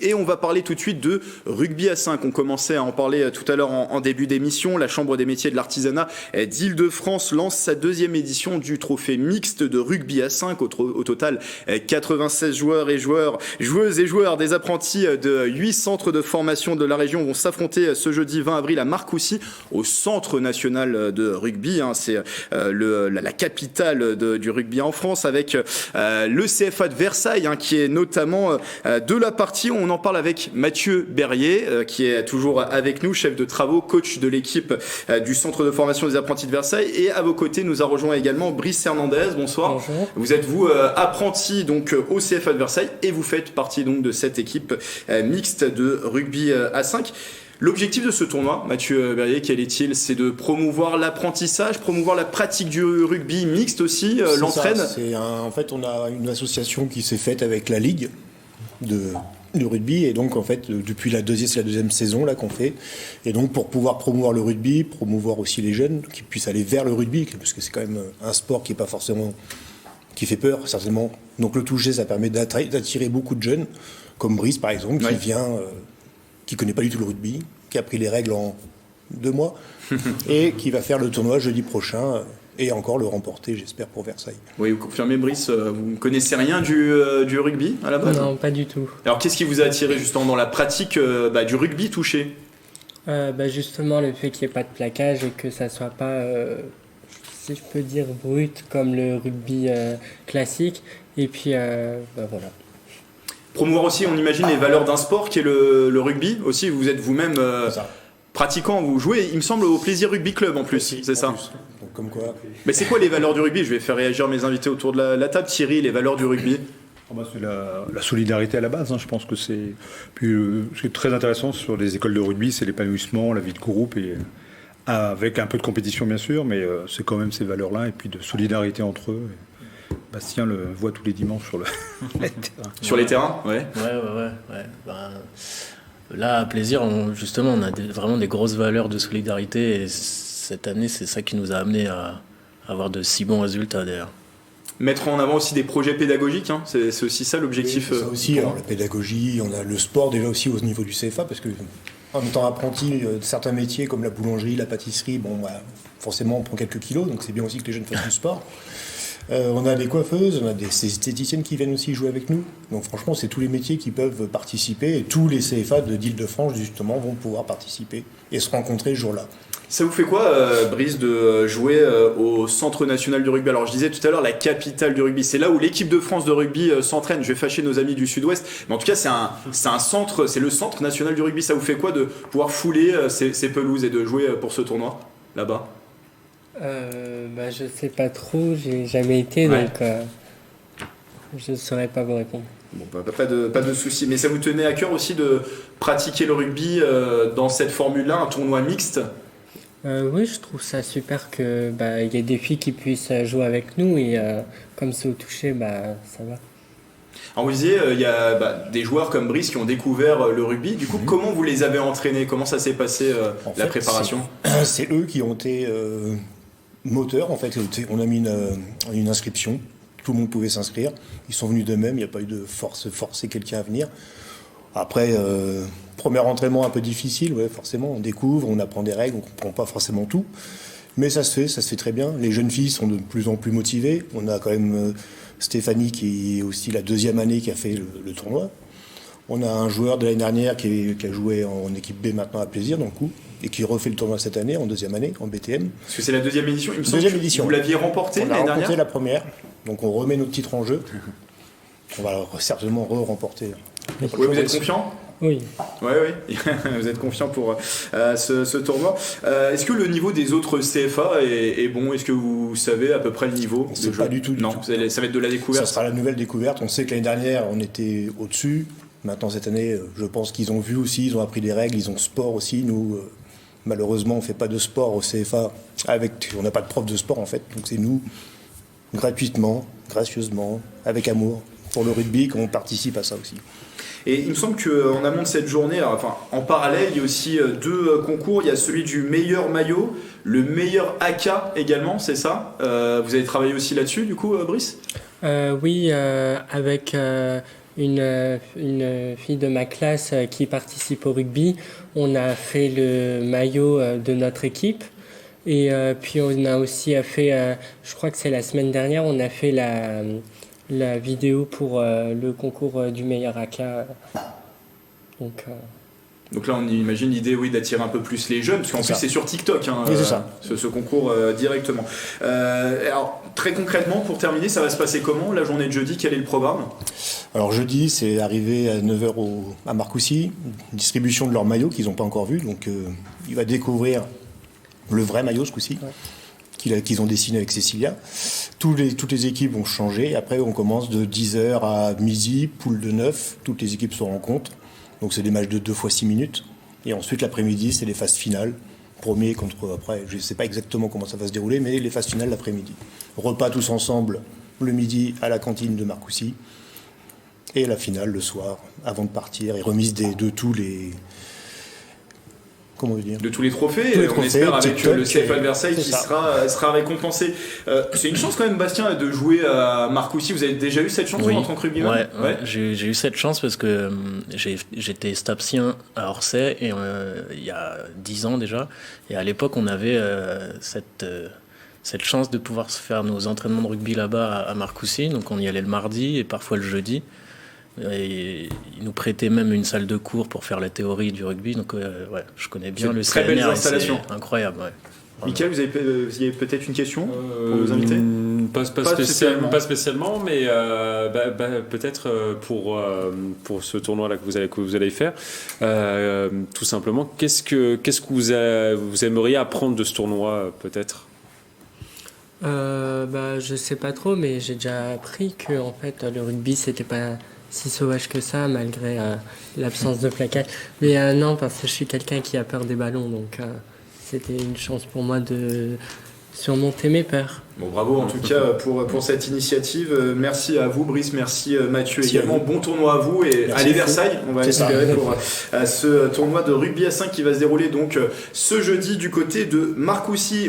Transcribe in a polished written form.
Et on va parler tout de suite de rugby à 5. On commençait à en parler tout à l'heure en début d'émission. La Chambre des métiers de l'artisanat d'Île-de-France lance sa deuxième édition du trophée mixte de rugby à 5. Au total, 96 joueuses et joueurs des apprentis de 8 centres de formation de la région vont s'affronter ce jeudi 20 avril à Marcoussis au Centre national de rugby. C'est la capitale du rugby en France, avec le CFA de Versailles qui est notamment de la partie. On en parle avec Mathieu Berrier, qui est toujours avec nous, chef de travaux, coach de l'équipe du Centre de formation des apprentis de Versailles. Et à vos côtés, nous a rejoint également Brice Hernandez. Bonsoir. Bonjour. Vous êtes apprenti donc au CFA de Versailles et vous faites partie donc de cette équipe mixte de rugby à 5. L'objectif de ce tournoi, Mathieu Berrier, quel est-il? C'est de promouvoir l'apprentissage, promouvoir la pratique du rugby mixte aussi, l'entraîne. En fait, on a une association qui s'est faite avec la Ligue de rugby, et donc en fait depuis c'est la deuxième saison là qu'on fait, et donc pour pouvoir promouvoir le rugby, promouvoir aussi les jeunes qui puissent aller vers le rugby, parce que c'est quand même un sport qui est pas forcément, qui fait peur certainement, donc le toucher ça permet d'attirer beaucoup de jeunes comme Brice par exemple, qui vient qui connaît pas du tout le rugby, qui a appris les règles en 2 mois et qui va faire le tournoi jeudi prochain et encore le remporter, j'espère, pour Versailles. Oui, vous confirmez, Brice, vous ne connaissez rien du rugby à la base? Non, pas du tout. Alors, qu'est-ce qui vous a attiré justement dans la pratique du rugby touché? Justement, le fait qu'il n'y ait pas de plaquage et que ça soit pas, si je peux dire, brut comme le rugby classique. Et puis, voilà. Promouvoir aussi, on imagine, les valeurs d'un sport qui est le rugby. Aussi, vous êtes vous-même pratiquant, vous jouez, il me semble, au Plaisir Rugby Club en plus, c'est ça? Donc, comme quoi. Mais c'est quoi les valeurs du rugby? Je vais faire réagir mes invités autour de la table. Thierry, les valeurs du rugby? C'est la solidarité à la base, je pense que c'est... Puis, ce qui est très intéressant sur les écoles de rugby, c'est l'épanouissement, la vie de groupe, et avec un peu de compétition bien sûr, mais c'est quand même ces valeurs-là, et puis de solidarité entre eux. Et Bastien le voit tous les dimanches sur les terrains. Sur les terrains, ouais. Là, à Plaisir, on a vraiment des grosses valeurs de solidarité, et cette année, c'est ça qui nous a amené à avoir de si bons résultats d'ailleurs. Mettre en avant aussi des projets pédagogiques, c'est aussi ça l'objectif. Oui, ça aussi, alors, la pédagogie, on a le sport déjà aussi au niveau du CFA, parce que en étant apprenti de certains métiers comme la boulangerie, la pâtisserie, forcément on prend quelques kilos, donc c'est bien aussi que les jeunes fassent du sport. On a des coiffeuses, on a des esthéticiennes qui viennent aussi jouer avec nous. Donc franchement, c'est tous les métiers qui peuvent participer, et tous les CFA d'Île-de-France justement vont pouvoir participer et se rencontrer ce jour-là. Ça vous fait quoi, Brice, de jouer au Centre national du rugby? Alors je disais tout à l'heure, la capitale du rugby, c'est là où l'équipe de France de rugby s'entraîne. Je vais fâcher nos amis du Sud-Ouest, mais en tout cas c'est un centre, c'est le Centre national du rugby. Ça vous fait quoi de pouvoir fouler ces pelouses et de jouer pour ce tournoi là-bas? Je sais pas trop, j'ai jamais été, donc je saurais pas vous répondre. Bon, pas de souci. Mais ça vous tenait à cœur aussi de pratiquer le rugby dans cette formule-là, un tournoi mixte? Oui, je trouve ça super que y ait des filles qui puissent jouer avec nous, et comme c'est au toucher, ça va. Alors vous disiez, il y a des joueurs comme Brice qui ont découvert le rugby. Du coup, comment vous les avez entraînés? Comment ça s'est passé la préparation? C'est eux qui ont été moteurs. En fait, on a mis une inscription. Tout le monde pouvait s'inscrire. Ils sont venus d'eux-mêmes. Il n'y a pas eu de forcer quelqu'un à venir. Après, premier entraînement un peu difficile, forcément. On découvre, on apprend des règles, on ne comprend pas forcément tout. Mais ça se fait très bien. Les jeunes filles sont de plus en plus motivées. On a quand même Stéphanie, qui est aussi la deuxième année qui a fait le tournoi. On a un joueur de l'année dernière qui a joué en équipe B maintenant à Plaisir, donc et qui refait le tournoi cette année, en deuxième année, en BTM. Parce que c'est la deuxième édition, il me semble. Deuxième édition. Vous l'aviez remporté l'année dernière? On a remporté la première, donc on remet notre titre en jeu. On va certainement remporter. Oui, vous êtes confiant? Oui. Oui, vous être confiant pour ce tournoi. Est-ce que le niveau des autres CFA est bon? Est-ce que vous savez à peu près le niveau? On ne sait pas du tout. Non, ça va être de la découverte. Ça sera la nouvelle découverte. On sait que l'année dernière, on était au-dessus. Maintenant, cette année, je pense qu'ils ont vu aussi, ils ont appris des règles, ils ont sport aussi. Nous, malheureusement, on ne fait pas de sport au CFA. On n'a pas de prof de sport, en fait. Donc c'est nous, gratuitement, gracieusement, avec amour, pour le rugby, qu'on participe à ça aussi. Et il me semble qu'en amont de cette journée, en parallèle, il y a aussi 2 concours. Il y a celui du meilleur maillot, le meilleur AK également, c'est ça? Vous avez travaillé aussi là-dessus, du coup, Brice? Oui, avec une fille de ma classe qui participe au rugby. On a fait le maillot de notre équipe. Et puis on a aussi fait, je crois que c'est la semaine dernière, on a fait la vidéo pour le concours du meilleur AK. Donc là, on imagine l'idée, oui, d'attirer un peu plus les jeunes, parce qu'en plus, c'est sur TikTok, hein, oui, c'est ça. ce concours directement. Alors, très concrètement, pour terminer, ça va se passer comment, la journée de jeudi? Quel est le programme? Alors jeudi, c'est arrivé à 9h à Marcoussis, distribution de leur maillot qu'ils n'ont pas encore vu, donc il va découvrir le vrai maillot ce coup-ci, qu'ils ont dessiné avec Cécilia. Toutes les équipes vont changer, après on commence de 10h à midi, poule de 9, toutes les équipes se rencontrent. Donc c'est des matchs de 2 fois 6 minutes. Et ensuite l'après-midi, c'est les phases finales. Premier contre après, je ne sais pas exactement comment ça va se dérouler, mais les phases finales l'après-midi. Repas tous ensemble le midi à la cantine de Marcoussis. Et la finale le soir, avant de partir, et remise de tous les... Comment dire ? De tous les trophées, tous les on trophées, espère avec TikTok, le CFA de Versailles c'est qui ça. sera récompensé. C'est une chance quand même, Bastien, de jouer à Marcoussis. Vous avez déjà eu cette chance en tant que rugbyman? Ouais. J'ai eu cette chance parce que j'étais stapsien à Orsay et, il y a 10 ans déjà. Et à l'époque, on avait cette chance de pouvoir se faire nos entraînements de rugby là-bas à Marcoussis. Donc on y allait le mardi et parfois le jeudi. Et ils nous prêtaient même une salle de cours pour faire la théorie du rugby. Donc je connais bien le très CNR. belles installations. C'est incroyable, ouais. Mickaël, vous avez peut-être une question pour vos invités? Pas spécialement, mais peut-être pour ce tournoi-là que vous allez faire, tout simplement, qu'est-ce que vous aimeriez apprendre de ce tournoi, peut-être? Je sais pas trop, mais j'ai déjà appris que en fait le rugby c'était pas si sauvage que ça malgré l'absence de plaquage. Mais non, parce que je suis quelqu'un qui a peur des ballons, donc c'était une chance pour moi de surmonter mes peurs. Bon, bravo en tout cas pour cette initiative. Merci à vous, Brice, merci Mathieu Merci également. Bon tournoi à vous et Merci allez Versailles. On va C'est ça. espérer pour ce tournoi de rugby à 5 qui va se dérouler donc ce jeudi du côté de Marcoussis.